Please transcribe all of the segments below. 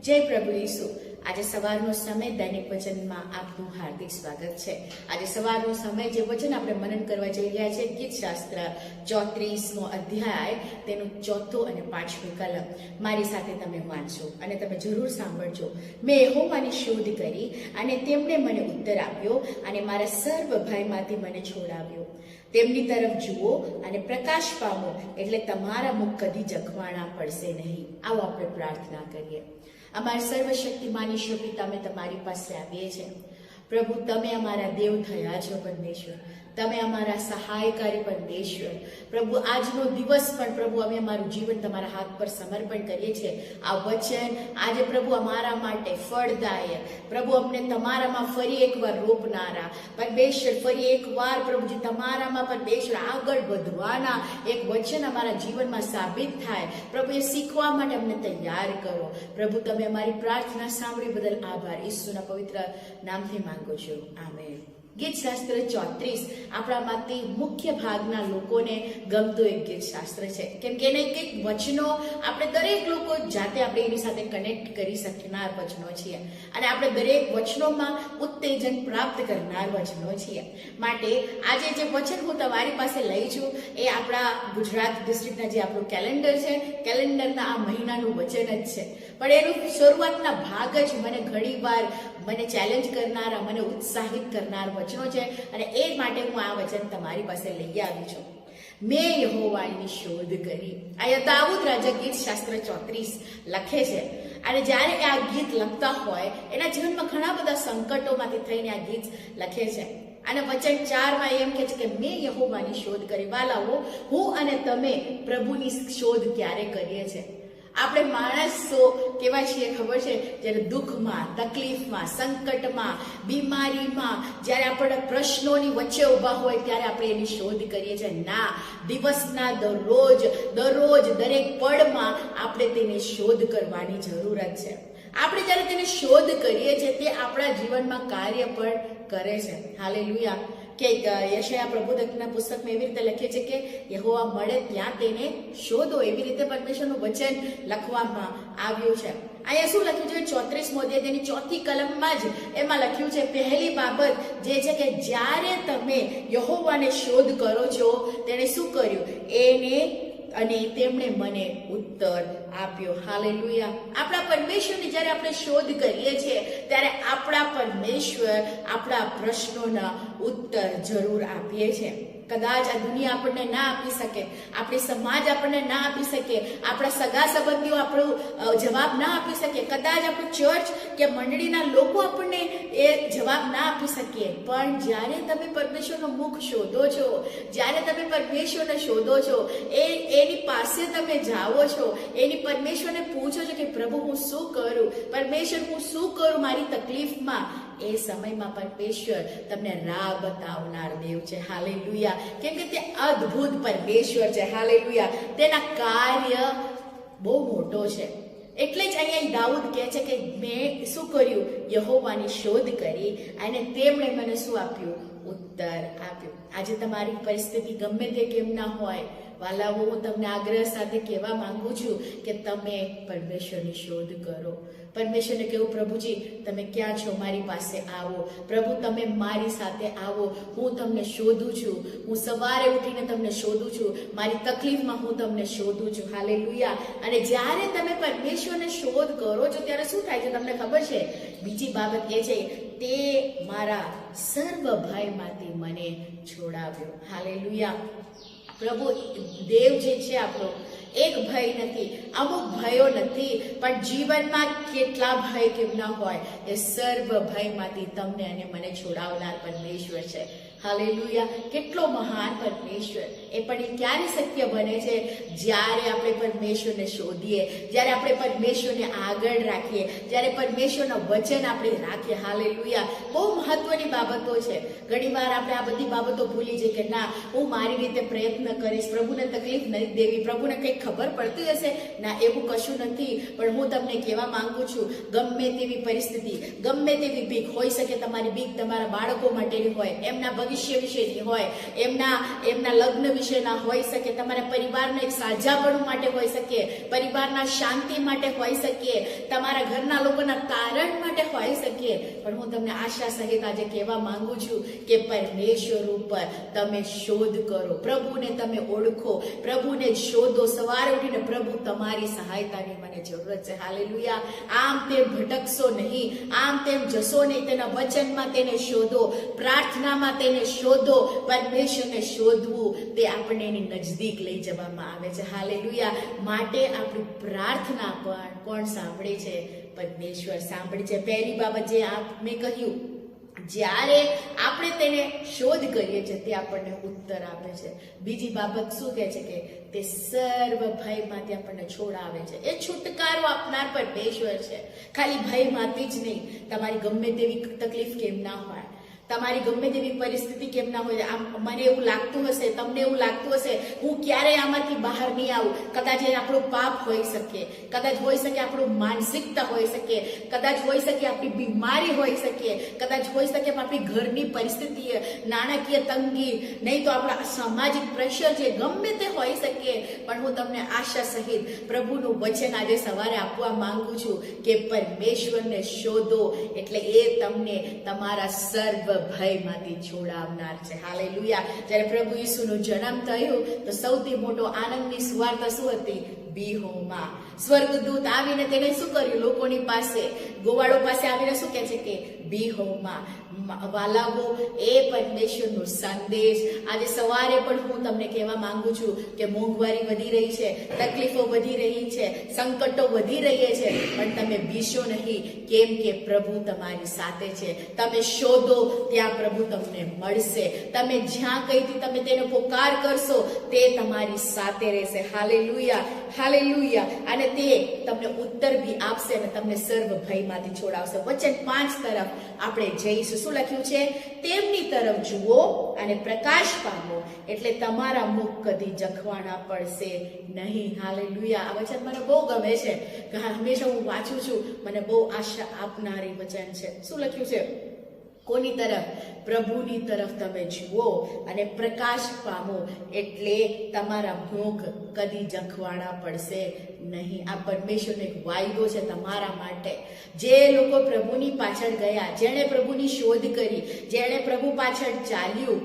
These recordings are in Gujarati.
જય પ્રભુ ઈસુ। આજે સવારનો સમય દૈનિક વચનમાં આપનું હાર્દિક સ્વાગત છે। આજે સવારનો સમય જે વચન આપણે મનન કરવા જઈ રહ્યા છે ગીત શાસ્ત્ર 34મો અધ્યાય તેનું 4થું અને 5મી કલમ મારી સાથે તમે વાંચો અને તમે જરૂર સાંભળજો। મેં યહોવાની શોધ કરી અને તેમણે મને ઉત્તર આપ્યો અને મારા સર્વ ભયમાંથી મને છોડાવ્યો। તેમની તરફ જુઓ અને પ્રકાશ પામો, એટલે તમારા મુખ કદી જખવાણા પડશે નહીં। આવો આપણે પ્રાર્થના કરીએ। અમારા સર્વશક્તિમાન ઈશ્વર પિતા, અમે તમારી પાસે આવીએ છીએ પ્રભુ। તમે અમારા દેવ થયા છો પરમેશ્વર, તમે અમારા સહાયકારી પરમેશ્વર પ્રભુ। આજનો દિવસ પણ પ્રભુ અમે અમારું જીવન તમારા હાથ પર સમર્પણ કરીએ છીએ। આ વચન આજે પ્રભુ અમારા માટે ફળદાયક પ્રભુ, અમને તમારામાં ફરી એકવાર રોપનારા પરમેશ્વર, ફરી એકવાર પ્રભુજી તમારામાં પરમેશ્વર આગળ વધવાના એક વચન અમારા જીવનમાં સાબિત થાય પ્રભુ। એ શીખવા માટે અમને તૈયાર કરો પ્રભુ। તમે અમારી પ્રાર્થના સાંભળી બદલ આભાર, ઈસુના પવિત્ર નામથી માંગુ છું, આમેન। ગીત શાસ્ત્ર 34 આપણામાંથી મુખ્ય ભાગના લોકોને ગમતું એક ગીત શાસ્ત્ર છે, કેમ કે એને કંઈક વચનો આપણે દરેક લોકો જાતે આપણે એની સાથે કનેક્ટ કરી શકનાર વચનો છીએ અને આપણે દરેક વચનોમાં ઉત્તેજન પ્રાપ્ત કરનાર વચનો છીએ। માટે આજે જે વચન હું તમારી પાસે લઈ છું એ આપણા ગુજરાત ડિસ્ટ્રિક્ટના જે આપણું કેલેન્ડર છે, કેલેન્ડરના આ મહિનાનું વચન જ છે, પણ એનું શરૂઆતના ભાગ જ મને ઘણીવાર મને ચેલેન્જ કરનારા, મને ઉત્સાહિત કરનાર વચનો છે અને એ માટે હું આ વચન તમારી પાસે લઈ આવી છું। મેં યહોવાની શોધ કરી। આ દાઉદ રાજા ગીત શાસ્ત્ર 34 લખે છે અને જ્યારે આ ગીત લખતા હોય એના જીવનમાં ઘણા બધા સંકટોમાંથી થઈને આ ગીત લખે છે અને વચન 4માં એમ કહે છે કે મેં યહોવાની શોધ કરી। વાલાઓ, હું અને તમે પ્રભુની શોધ ક્યારે કરીએ છીએ? આપણે માણસો કેવા છીએ ખબર છે? જ્યારે દુઃખમાં, તકલીફમાં, સંકટમાં, બીમારીમાં, જ્યારે આપણે પ્રશ્નોની વચ્ચે ઊભા હોય ત્યારે આપણે એની શોધ કરીએ છીએ। ના, દિવસના દરરોજ દરેક પળમાં આપણે તેની શોધ કરવાની જરૂરત છે। આપણે જ્યારે તેને શોધ કરીએ છીએ તે આપણા જીવનમાં કાર્ય પણ કરે છે। હાલેલુયા। કે યશાયા પ્રભુદત્તના પુસ્તકમાં એવી રીતે લખે છે કે યહોવા મળે ત્યાં તેને શોધો, એવી રીતે પરમેશ્વરનું વચન લખવામાં આવ્યું છે। અહીંયા શું લખ્યું છે? 34મો અધ્યાય તેની 4થી કલમમાં જ એમાં લખ્યું છે, પહેલી બાબત જે છે કે જ્યારે તમે યહોવાને શોધ કરો છો, તેણે શું કર્યું? અને તેમણે મને ઉત્તર આપ્યો। હાલેલુયા। આપણા પરમેશ્વરની જ્યારે આપણે શોધ કરીએ છીએ ત્યારે આપણા પરમેશ્વર આપણા પ્રશ્નોના ઉત્તર જરૂર આપીએ છીએ। કદાચ આ દુનિયા આપણને ના આપી શકે, આપણી સમાજ આપણને ના આપી શકે, આપણા સગા સંબંધીઓ આપણો જવાબ ના આપી શકે, કદાચ આપણું ચર્ચ કે મંડળીના લોકો આપણને એ જવાબ ના આપી શકે, પણ જ્યારે તમે પરમેશ્વરનું મુખ શોધો છો, જ્યારે તમે પરમેશ્વરને શોધો છો, એની પાસે તમે જાઓ છો, એની પરમેશ્વરને પૂછો છો કે પ્રભુ હું શું કરું, પરમેશ્વર હું શું કરું મારી તકલીફમાં, એ સમયમાં પરમેશ્વર તમને રાહ બતાવનાર દેવ છે। હાલેલુયા। કેમ કે તે અદ્ભુત પરમેશ્વર છે। હાલેલુયા। તેના કાર્ય બહુ મોટો છે, એટલે જ અહીંયા દાઉદ કહે છે કે મેં શું કર્યું? યહોવાની શોધ કરી અને તેમણે મને શું આપ્યું? ઉત્તર આપ્યો। આજે તમારી પરિસ્થિતિ ગમે તે કેમ ના હોય, વાલાઓ, હું તમને આગ્રહ સાથે કહેવા માંગુ છું કે તમે પરમેશ્વરની શોધ કરો। પરમેશ્વરને કહ્યું, પ્રભુજી તમે ક્યાં છો? મારી પાસે આવો પ્રભુ, તમે મારી સાથે આવો, હું તમને શોધું છું, હું સવારે ઉઠીને તમને શોધું છું, મારી તકલીફમાં હું તમને શોધું છું। હાલેલુયા। અને જ્યારે તમે પરમેશ્વરને શોધ કરો છો ત્યારે શું થાય છે તમને ખબર છે? બીજી બાબત એ છે, તે મારા સર્વ ભયમાંથી મને છોડાવ્યો। હાલેલુયા। પ્રભુ દેવ જે છે આપણો, એક ભય નથી, અમુક ભયો નથી, પણ જીવનમાં કેટલા ભય કેમ ના હોય, એ સર્વ ભયમાંથી તમને અને મને છોડાવનાર પરમેશ્વર છે। હાલેલુયા। કેટલો મહાન પરમેશ્વર! એ પણ એ ક્યારે શક્ય બને છે? જ્યારે આપણે પરમેશ્વરને શોધીએ, જ્યારે આપણે પરમેશ્વરને આગળ રાખીએ, જ્યારે પરમેશ્વરના વચન આપણે રાખીએ। હાલેલુયા। બહુ મહત્વની બાબતો છે। ઘણીવાર આપણે આ બધી બાબતો ભૂલી જઈએ કે ના, હું મારી રીતે પ્રયત્ન કરીશ, પ્રભુને તકલીફ નહીં દેવી, પ્રભુને કંઈક ખબર પડતી હશે। ના, એવું કશું નથી। પણ હું તમને કહેવા માંગુ છું, ગમે તેવી પરિસ્થિતિ, ગમે તેવી બીક હોઈ શકે, તમારી બીક તમારા બાળકો માટેની હોય, એમના ભવિષ્ય ભવિષ્ય વિશેની હોય, એમના લગ્ન વિશેના હોઈ શકે, તમારા પરિવારના એક સાજાપણું માટે હોઈ શકે, પરિવારના શાંતિ માટે હોઈ શકે, તમારા ઘરના લોકોના તારણ માટે હોઈ શકે. પણ હું તમને આશા સહિત આજે કહેવા માંગુ છું કે પરમેશ્વર ઉપર તમે શોધ કરો, પ્રભુને તમે ઓળખો, પ્રભુને શોધો. સવારે ઉઠીને પ્રભુ તમારી સહાયતાની મને જરૂરત છે. હાલેલુયા. આમ તેમ ભટકશો નહીં, આમ તેમ જશો નહીં. તેના વચનમાં તેને શોધો, પ્રાર્થનામાં તેને શોધો. પરમેશ્વરને શોધવું તે આપણને એની નજદીક લઈ જવામાં આવે છે. હાલેલુયા. માટે આપણી પ્રાર્થના પણ કોણ સાંભળે છે? પરમેશ્વર સાંભળે છે. પહેલી બાબત જે મેં કહ્યું, જ્યારે આપણે તેને શોધ કરીએ છીએ તે આપણને ઉત્તર આપે છે. બીજી બાબત શું કહે છે કે તે સર્વ ભયમાંથી આપણને છોડાવે છે. એ છુટકારો આપનાર પરમેશ્વર છે. ખાલી ભયમાંથી જ નહીં, તમારી ગમે તેવી તકલીફ કેમ ના હોય, તમારી ગમે તેવી પરિસ્થિતિ કેમ ના હોય, મને એવું લાગતું હશે, તમને એવું લાગતું હશે હું ક્યારેય આમાંથી બહાર નહીં આવું. કદાચ એ આપણું પાપ હોઈ શકે, કદાચ હોઈ શકે આપણું માનસિકતા હોઈ શકે, કદાચ હોઈ શકે આપણી બીમારી હોઈ શકે, કદાચ હોઈ શકે આપણી ઘરની પરિસ્થિતિ, નાણાકીય તંગી, નહીં તો આપણા સામાજિક પ્રેશર છે, ગમે તે હોઈ શકે. પણ હું તમને આશા સહિત પ્રભુનું વચન આજે સવારે આપવા માંગુ છું કે પરમેશ્વરને શોધો એટલે એ તમને તમારા સર્વ ભયમાંથી છોડાવનાર છે. હાલેલુયા. જ્યારે પ્રભુ ઈસુનો જન્મ થયો તો સૌથી મોટો આનંદની સુવાર્તા શું હતી? બીહોમાં સ્વર્ગદૂત આવીને તેને શું કર્યું? લોકોની પાસે, ગોવાળો પાસે આવીને શું કહે છે કે બીહોમાં વાલાવો, એ પરમેશ્વરનો સંદેશ આજે સવારે પણ હું તમને કહેવા માંગુ છું કે મોંઘવારી વધી રહી છે, તકલીફો વધી રહી છે, સંકટો વધી રહી છે, પણ તમે બીશો નહીં. કેમ કે પ્રભુ તમારી સાથે છે. તમે શોધો ત્યાં પ્રભુ તમને મળશે. તમે જ્યાં કઈથી તમે તેનો પોકાર કરશો તે તમારી સાથે રહેશે. Hallelujah, hallelujah. અને તે તમને ઉત્તર બી આપશે અને તમને સર્વ ભયમાંથી છોડાવશે. વચન 5 તરફ આપણે જઈશું. શું લખ્યું છે? તેમની તરફ જુઓ અને પ્રકાશ પામો એટલે તમારા મુખ કદી જખવાના પડશે નહીં. હાલેલુયા. આ વચન મને બહુ ગમે છે. હંમેશા હું વાંચું છું, મને બહુ આશા આપનારી વચન છે. શું લખ્યું છે? કોની તરફ? પ્રભુની તરફ તમે જુઓ અને પ્રકાશ પામો એટલે તમારા મુખ કદી જખવાના પડશે નહીં. આ પરમેશ્વરનો એક વાયદો છે તમારા માટે. જે લોકો પ્રભુની પાછળ ગયા, જેણે પ્રભુની શોધ કરી, જેણે પ્રભુ પાછળ ચાલ્યું,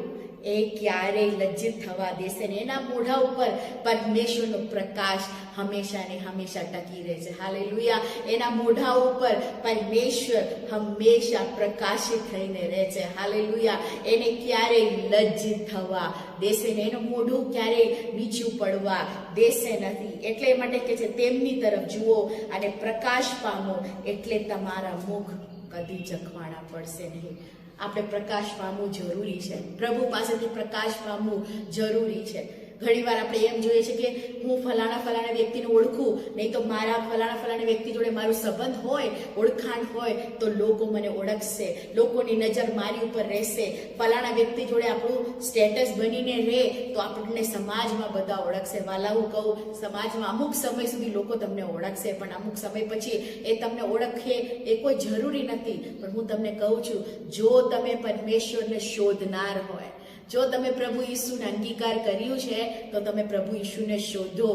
એ ક્યારેય લજ્જિત થવા દેશે ને. એના મોઢા ઉપર પરમેશ્વરનો પ્રકાશ હંમેશા ને હંમેશા ટકી રહે છે. હાલેલુયા. એના મોઢા ઉપર પરમેશ્વર હંમેશા પ્રકાશિત થઈને રહે છે. હાલેલુયા. એને ક્યારેય લજ્જિત થવા દેશે ને, એનું મોઢું ક્યારેય નીચું પડવા દેશે નથી. એટલે માટે કે છે તેમની તરફ જુઓ અને પ્રકાશ પામો એટલે તમારા મુખ કદી જખવાના પડશે નહીં. આપણે પ્રકાશ પામવું જરૂરી છે. પ્રભુ પાસેથી પ્રકાશ પામવું જરૂરી છે. ઘણીવાર આપણે એમ જોઈએ છે કે હું ફલાણા વ્યક્તિને ઓળખું, નહીં તો મારા ફલાણા વ્યક્તિ જોડે મારું સંબંધ હોય, ઓળખાણ હોય તો લોકો મને ઓળખશે, લોકોની નજર મારી ઉપર રહેશે. ફલાણા વ્યક્તિ જોડે આપણું સ્ટેટસ બનીને રહે તો આપણને સમાજમાં બધા ઓળખશે. વાલા હું કહું, સમાજમાં અમુક સમય સુધી લોકો તમને ઓળખશે, પણ અમુક સમય પછી એ તમને ઓળખે એ કોઈ જરૂરી નથી. પણ હું તમને કહું છું, જો તમે પરમેશ્વરને શોધનાર હોય, જો તમે પ્રભુ ઈસુને અંગીકાર કર્યું છે તો તમે પ્રભુ ઈસુને શોધો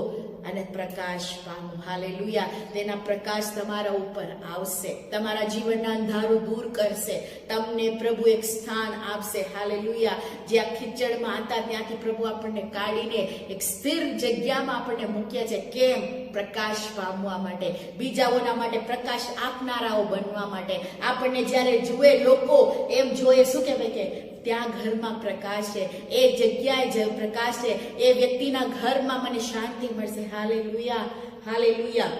અને પ્રકાશ પામો. હાલેલુયા. તેના પ્રકાશ તમારા ઉપર આવશે, તમારા જીવનના અંધારું દૂર કરશે, તમને પ્રભુ એક સ્થાન આપશે. હાલેલુયા. જ્યાં ખીચડમાં હતા ત્યાંથી પ્રભુ આપણને કાઢીને એક સ્થિર જગ્યામાં આપણને મૂક્યા છે. કેમ? પ્રકાશ પામવા માટે, બીજાઓના માટે પ્રકાશ આપનારાઓ બનવા માટે. આપણને જ્યારે જુએ લોકો એમ જોઈએ, શું કહેવાય કે ત્યાં ઘરમાં પ્રકાશ છે, એ જગ્યાએ જે પ્રકાશ છે, એ વ્યક્તિના ઘરમાં મને શાંતિ મળશે. Hallelujah, hallelujah.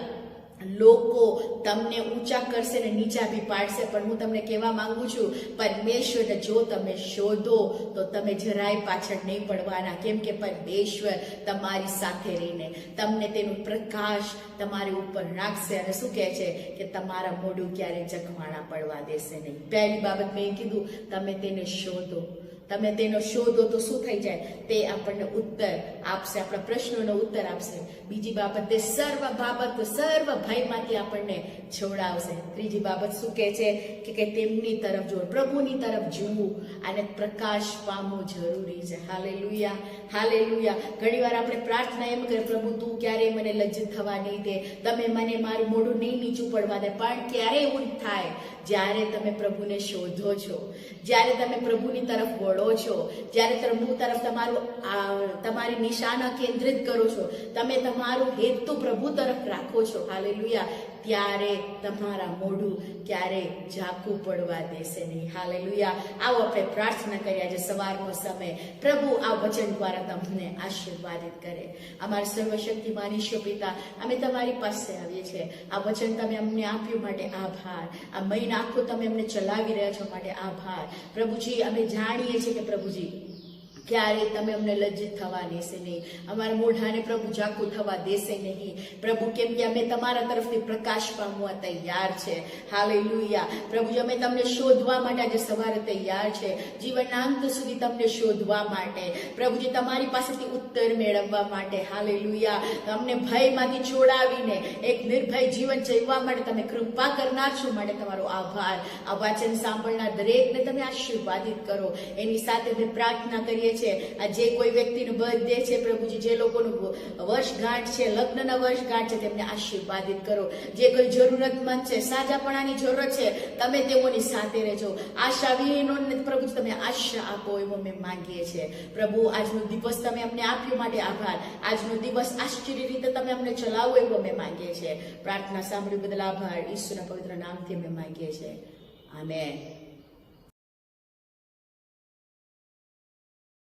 લોકો તમને ઊંચા કરશે ને નીચા બી પાડશે, પણ હું તમને કહેવા માંગુ છું, પરમેશ્વરને જો તમે શોધો તો તમે જરાય પાછળ નહીં પડવાના. કેમ કે પરમેશ્વર તમારી સાથે રહીને તમને તેનું પ્રકાશ તમારી ઉપર રાખશે અને શું કહે છે કે તમારા મોઢું ક્યારેય જખવાના પડવા દેશે નહીં. પહેલી બાબત મેં કીધું, તમે તેને શોધો. તમે તેનો શોધો તો શું થઈ જાય? તે આપણને ઉત્તર આપશે, આપણા પ્રશ્નોનો ઉત્તર આપશે. બીજી બાબત, તે સર્વ ભયમાંથી આપણને છોડાવશે. ત્રીજી બાબત શું કહે છે કે તેમની તરફ જોવું, પ્રભુની તરફ જોવું અને પ્રકાશ પામવું જરૂરી છે. Hallelujah, hallelujah. ઘણીવાર આપણે પ્રાર્થના એમ કરે, પ્રભુ તું ક્યારેય મને લજ્જિત થવા નહીં દે, તમે મને મારું મોઢું નહીં નીચું પડવા દે. પણ ક્યારે એવું થાય જ્યારે તમે પ્રભુને શોધો છો, જ્યારે તમે પ્રભુની તરફ વળો છો, જ્યારે પ્રભુ તરફ તમારી નિશાના કેન્દ્રિત કરો છો, તમે તમારું હેતુ પ્રભુ તરફ રાખો છો. હાલેલુયા. ત્યારે તમારા મોઢું ક્યારે ઝાંખું પડવા દેશે નહીં. હાલેલુયા. આવો આપણે પ્રાર્થના કરીએ આજે સવારનો સમય, પ્રભુ આ વચન દ્વારા તમને આશીર્વાદિત કરે. અમારા સર્વશક્તિમાન ઈશ્વર પિતા, અમે તમારી પાસે આવીએ છીએ. આ વચન તમે અમને આપ્યું માટે આભાર. આ મહિના આખો તમે અમને ચલાવી રહ્યા છો માટે આભાર. પ્રભુજી, અમે જાણીએ છીએ કે પ્રભુજી ક્યારે તમે અમને લજ્જિત થવા દેશે નહીં, અમારા મોઢાને પ્રભુ ઝાંખું થવા દેશે નહીં. પ્રભુ, કેમ કે અમે તમારા તરફથી પ્રકાશ પામવા તૈયાર છે. હાલેલુયા. પ્રભુજી, અમે તમને શોધવા માટે આજે સવારે તૈયાર છે, જીવનના અંત સુધી તમને શોધવા માટે. પ્રભુજી, તમારી પાસેથી ઉત્તર મેળવવા માટે. હાલેલુયા. અમને ભયમાંથી છોડાવીને એક નિર્ભય જીવન જીવવા માટે તમે કૃપા કરનાર છો માટે તમારો આભાર. આ વચન સાંભળનાર દરેકને તમે આશીર્વાદિત કરો. એની સાથે અમે પ્રાર્થના કરીએ છીએ, આ જે કોઈ વ્યક્તિનું બર્થડે છે પ્રભુજી, જે લોકોનું વર્ષગાંઠ છે, લગ્નના વર્ષગાંઠ છે, તેમને આશીર્વાદિત કરો. જે કોઈ જરૂરતમંદ છે, સાજાપણાની જરૂરત છે, તમે તેઓની સાથે રહેજો. આશાવિહીનોને પ્રભુ તમે આશા આપો એવો અમે માંગીએ છીએ. પ્રભુ, આજનો દિવસ તમે અમને આપ્યો માટે આભાર. આજનો દિવસ આશ્ચર્ય રીતે તમે અમને ચલાવો એવું અમે માંગીએ છીએ. પ્રાર્થના સાંભળી બદલ આભાર. ઈશ્વરના પવિત્ર નામથી અમે માંગીએ છીએ. આમેન.